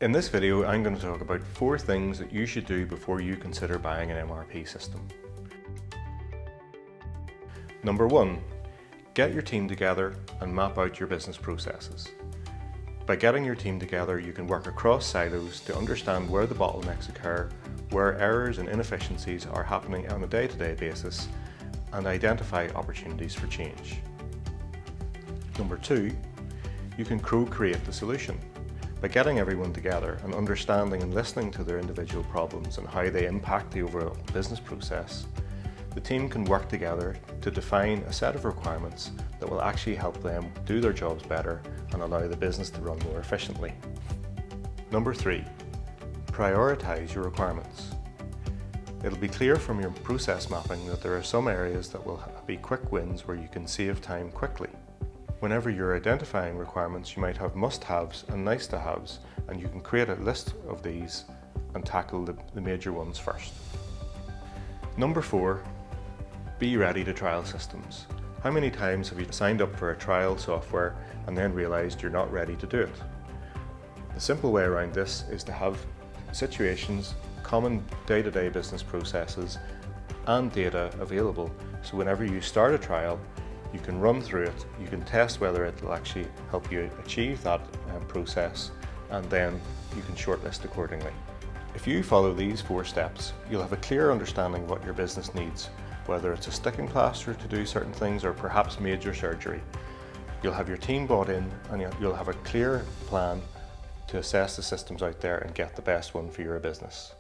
In this video, I'm going to talk about 4 things that you should do before you consider buying an MRP system. Number 1, get your team together and map out your business processes. By getting your team together, you can work across silos to understand where the bottlenecks occur, where errors and inefficiencies are happening on a day-to-day basis, and identify opportunities for change. Number 2, you can co-create the solution. By getting everyone together and understanding and listening to their individual problems and how they impact the overall business process, the team can work together to define a set of requirements that will actually help them do their jobs better and allow the business to run more efficiently. Number 3, prioritise your requirements. It'll be clear from your process mapping that there are some areas that will be quick wins where you can save time quickly. Whenever you're identifying requirements, you might have must-haves and nice-to-haves, and you can create a list of these and tackle the major ones first. Number 4, be ready to trial systems. How many times have you signed up for a trial software and then realised you're not ready to do it? The simple way around this is to have situations, common day-to-day business processes and data available, so whenever you start a trial, you can run through it, you can test whether it will actually help you achieve that process, and then you can shortlist accordingly. If you follow these 4 steps, you'll have a clear understanding of what your business needs, whether it's a sticking plaster to do certain things or perhaps major surgery. You'll have your team bought in and you'll have a clear plan to assess the systems out there and get the best one for your business.